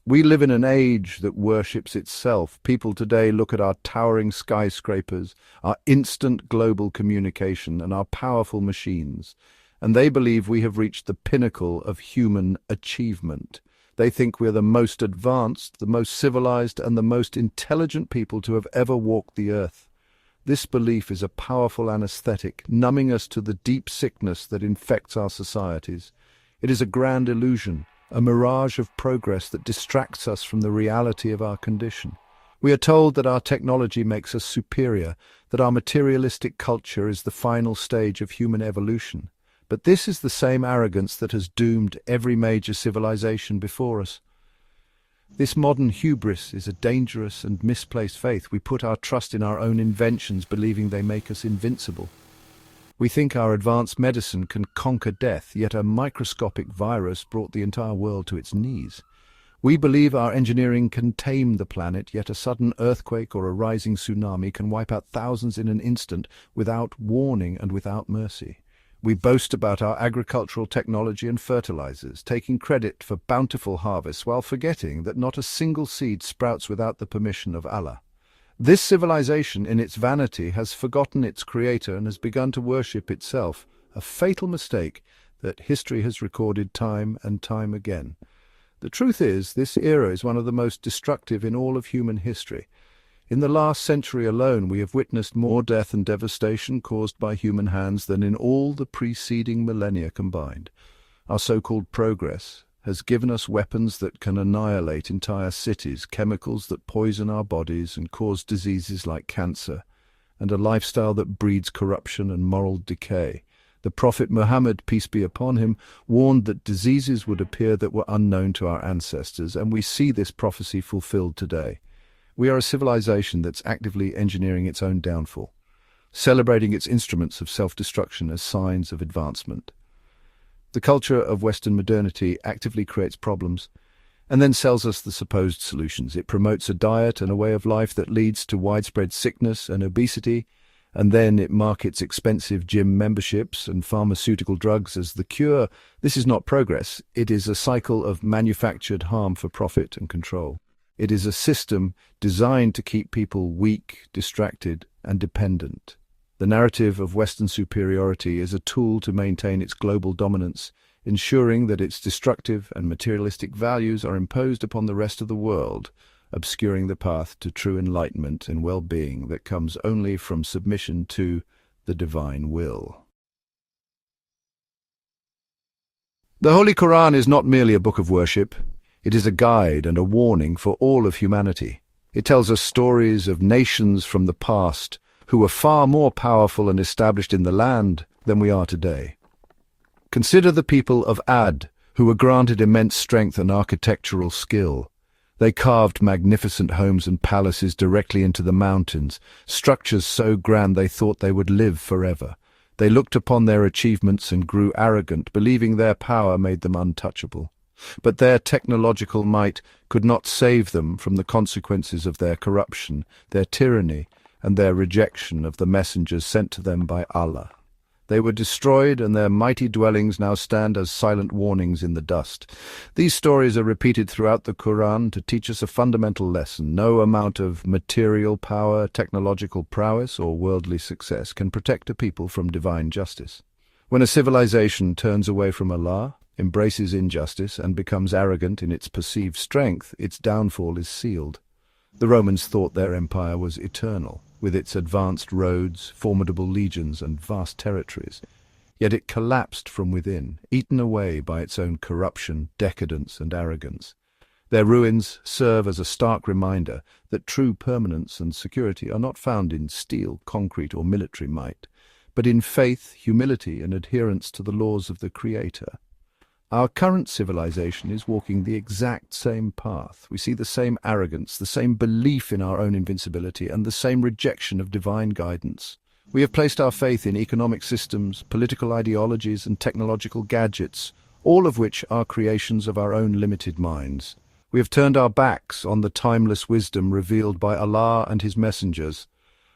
We live in an age that worships itself. People today look at our towering skyscrapers, our instant global communication, and our powerful machines, and they believe we have reached the pinnacle of human achievement. They think we're the most advanced, the most civilized, and the most intelligent people to have ever walked the earth. This belief is a powerful anesthetic, numbing us to the deep sickness that infects our societies. It is a grand illusion, a mirage of progress that distracts us from the reality of our condition. We are told that our technology makes us superior, that our materialistic culture is the final stage of human evolution. But this is the same arrogance that has doomed every major civilization before us. This modern hubris is a dangerous and misplaced faith. We put our trust in our own inventions, believing they make us invincible. We think our advanced medicine can conquer death, yet a microscopic virus brought the entire world to its knees. We believe our engineering can tame the planet, yet a sudden earthquake or a rising tsunami can wipe out thousands in an instant without warning and without mercy. We boast about our agricultural technology and fertilizers, taking credit for bountiful harvests while forgetting that not a single seed sprouts without the permission of Allah. This civilization, in its vanity, has forgotten its creator and has begun to worship itself, a fatal mistake that history has recorded time and time again. The truth is, this era is one of the most destructive in all of human history. In the last century alone, we have witnessed more death and devastation caused by human hands than in all the preceding millennia combined. Our so-called progress has given us weapons that can annihilate entire cities, chemicals that poison our bodies and cause diseases like cancer, and a lifestyle that breeds corruption and moral decay. The Prophet Muhammad, peace be upon him, warned that diseases would appear that were unknown to our ancestors, and we see this prophecy fulfilled today. We are a civilization that's actively engineering its own downfall, celebrating its instruments of self-destruction as signs of advancement. The culture of Western modernity actively creates problems and then sells us the supposed solutions. It promotes a diet and a way of life that leads to widespread sickness and obesity, and then it markets expensive gym memberships and pharmaceutical drugs as the cure. This is not progress. It is a cycle of manufactured harm for profit and control. It is a system designed to keep people weak, distracted, and dependent. The narrative of Western superiority is a tool to maintain its global dominance, ensuring that its destructive and materialistic values are imposed upon the rest of the world, obscuring the path to true enlightenment and well-being that comes only from submission to the divine will. The Holy Quran is not merely a book of worship. It is a guide and a warning for all of humanity. It tells us stories of nations from the past who were far more powerful and established in the land than we are today. Consider the people of Ad, who were granted immense strength and architectural skill. They carved magnificent homes and palaces directly into the mountains, structures so grand they thought they would live forever. They looked upon their achievements and grew arrogant, believing their power made them untouchable. But their technological might could not save them from the consequences of their corruption, their tyranny, and their rejection of the messengers sent to them by Allah. They were destroyed, and their mighty dwellings now stand as silent warnings in the dust. These stories are repeated throughout the Quran to teach us a fundamental lesson. No amount of material power, technological prowess, or worldly success can protect a people from divine justice. When a civilization turns away from Allah, embraces injustice, and becomes arrogant in its perceived strength, its downfall is sealed. The Romans thought their empire was eternal, with its advanced roads, formidable legions, and vast territories. Yet it collapsed from within, eaten away by its own corruption, decadence, and arrogance. Their ruins serve as a stark reminder that true permanence and security are not found in steel, concrete, or military might, but in faith, humility, and adherence to the laws of the Creator. Our current civilization is walking the exact same path. We see the same arrogance, the same belief in our own invincibility, and the same rejection of divine guidance. We have placed our faith in economic systems, political ideologies, and technological gadgets, all of which are creations of our own limited minds. We have turned our backs on the timeless wisdom revealed by Allah and His messengers.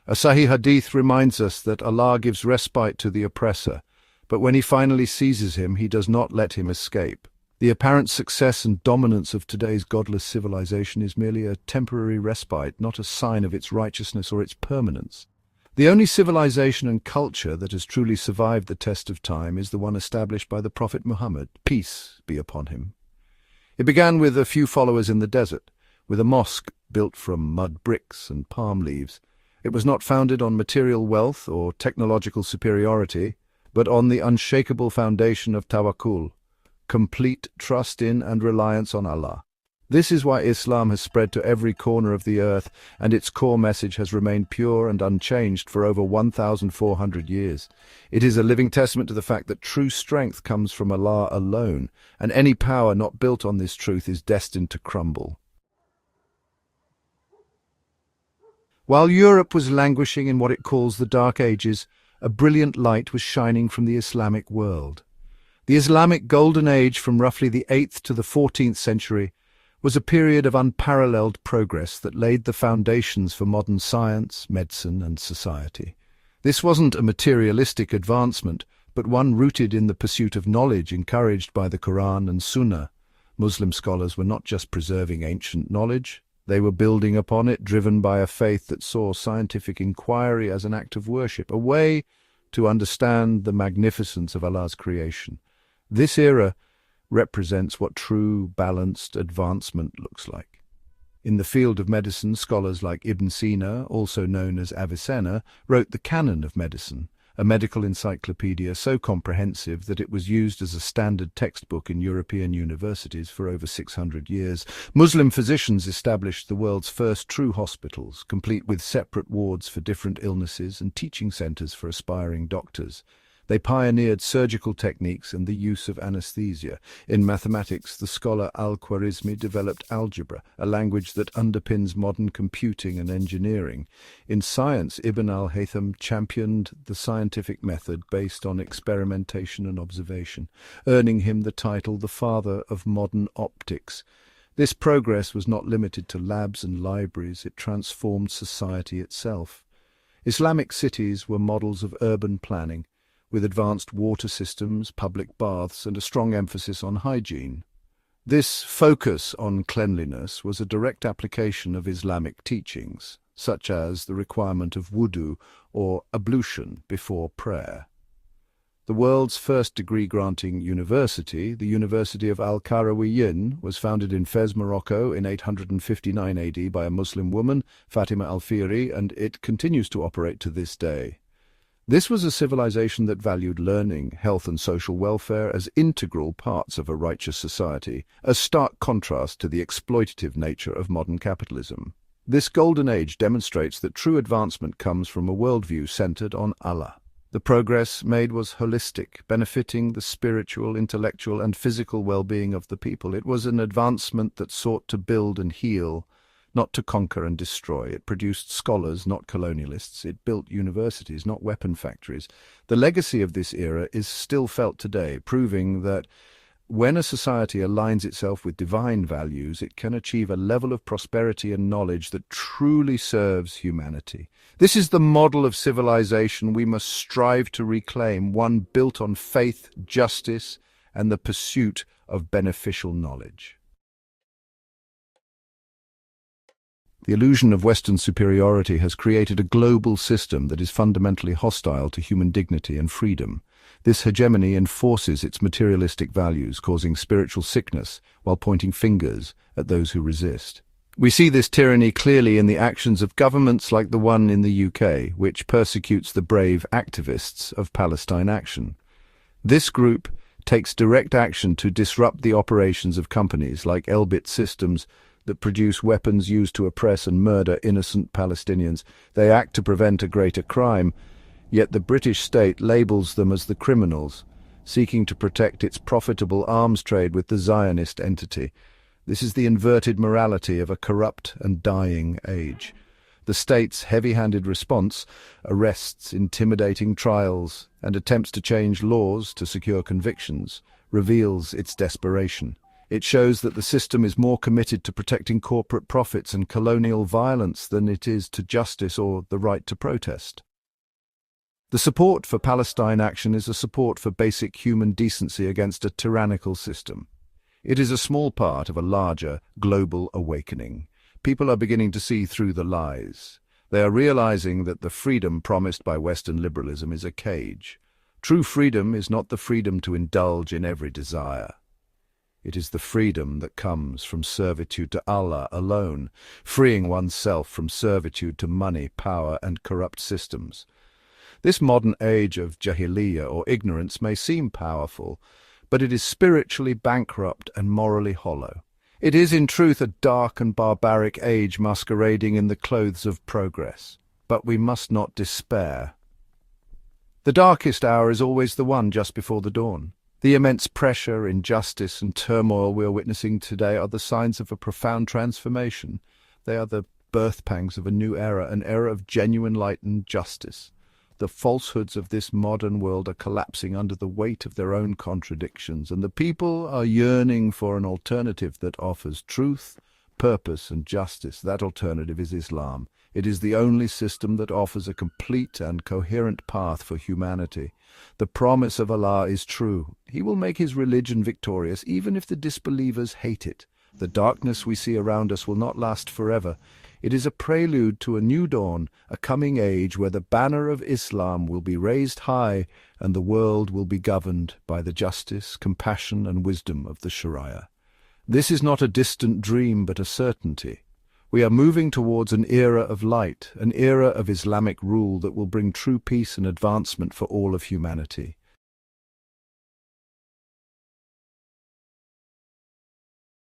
A Sahih Hadith reminds us that Allah gives respite to the oppressor, but when He finally seizes him, He does not let him escape. The apparent success and dominance of today's godless civilization is merely a temporary respite, not a sign of its righteousness or its permanence. The only civilization and culture that has truly survived the test of time is the one established by the Prophet Muhammad, peace be upon him. It began with a few followers in the desert, with a mosque built from mud bricks and palm leaves. It was not founded on material wealth or technological superiority, but on the unshakable foundation of tawakkul, complete trust in and reliance on Allah. This is why Islam has spread to every corner of the earth, and its core message has remained pure and unchanged for over 1,400 years. It is a living testament to the fact that true strength comes from Allah alone, and any power not built on this truth is destined to crumble. While Europe was languishing in what it calls the Dark Ages, a brilliant light was shining from the Islamic world. The Islamic Golden Age from roughly the 8th to the 14th century was a period of unparalleled progress that laid the foundations for modern science, medicine, and society. This wasn't a materialistic advancement, but one rooted in the pursuit of knowledge encouraged by the Quran and Sunnah. Muslim scholars were not just preserving ancient knowledge, they were building upon it, driven by a faith that saw scientific inquiry as an act of worship, a way to understand the magnificence of Allah's creation. This era represents what true, balanced advancement looks like. In the field of medicine, scholars like Ibn Sina, also known as Avicenna, wrote the Canon of Medicine, a medical encyclopedia so comprehensive that it was used as a standard textbook in European universities for over 600 years. Muslim physicians established the world's first true hospitals, complete with separate wards for different illnesses and teaching centers for aspiring doctors. They pioneered surgical techniques and the use of anesthesia. In mathematics, the scholar Al-Khwarizmi developed algebra, a language that underpins modern computing and engineering. In science, Ibn al-Haytham championed the scientific method based on experimentation and observation, earning him the title the father of modern optics. This progress was not limited to labs and libraries, it transformed society itself. Islamic cities were models of urban planning, with advanced water systems, public baths, and a strong emphasis on hygiene. This focus on cleanliness was a direct application of Islamic teachings, such as the requirement of wudu or ablution before prayer. The world's first degree-granting university, the University of Al-Qarawiyyin, was founded in Fez, Morocco in 859 AD by a Muslim woman, Fatima al-Fihri, and it continues to operate to this day. This was a civilization that valued learning, health and social welfare as integral parts of a righteous society, a stark contrast to the exploitative nature of modern capitalism. This golden age demonstrates that true advancement comes from a worldview centered on Allah. The progress made was holistic, benefiting the spiritual, intellectual, and physical well-being of the people. It was an advancement that sought to build and heal, not to conquer and destroy. It produced scholars, not colonialists. It built universities, not weapon factories. The legacy of this era is still felt today, proving that when a society aligns itself with divine values, it can achieve a level of prosperity and knowledge that truly serves humanity. This is the model of civilization we must strive to reclaim, one built on faith, justice, and the pursuit of beneficial knowledge. The illusion of Western superiority has created a global system that is fundamentally hostile to human dignity and freedom. This hegemony enforces its materialistic values, causing spiritual sickness while pointing fingers at those who resist. We see this tyranny clearly in the actions of governments like the one in the UK, which persecutes the brave activists of Palestine Action. This group takes direct action to disrupt the operations of companies like Elbit Systems that produce weapons used to oppress and murder innocent Palestinians. They act to prevent a greater crime, yet the British state labels them as the criminals, seeking to protect its profitable arms trade with the Zionist entity. This is the inverted morality of a corrupt and dying age. The state's heavy-handed response, arrests, intimidating trials, and attempts to change laws to secure convictions, reveals its desperation. It shows that the system is more committed to protecting corporate profits and colonial violence than it is to justice or the right to protest. The support for Palestine Action is a support for basic human decency against a tyrannical system. It is a small part of a larger, global awakening. People are beginning to see through the lies. They are realizing that the freedom promised by Western liberalism is a cage. True freedom is not the freedom to indulge in every desire. It is the freedom that comes from servitude to Allah alone, freeing oneself from servitude to money, power, and corrupt systems. This modern age of jahiliyyah or ignorance may seem powerful, but it is spiritually bankrupt and morally hollow. It is in truth a dark and barbaric age masquerading in the clothes of progress. But we must not despair. The darkest hour is always the one just before the dawn. The immense pressure, injustice, and turmoil we are witnessing today are the signs of a profound transformation. They are the birth pangs of a new era, an era of genuine light and justice. The falsehoods of this modern world are collapsing under the weight of their own contradictions, and the people are yearning for an alternative that offers truth, purpose, and justice. That alternative is Islam. It is the only system that offers a complete and coherent path for humanity. The promise of Allah is true. He will make his religion victorious, even if the disbelievers hate it. The darkness we see around us will not last forever. It is a prelude to a new dawn, a coming age where the banner of Islam will be raised high and the world will be governed by the justice, compassion, and wisdom of the Sharia. This is not a distant dream but a certainty. We are moving towards an era of light, an era of Islamic rule that will bring true peace and advancement for all of humanity.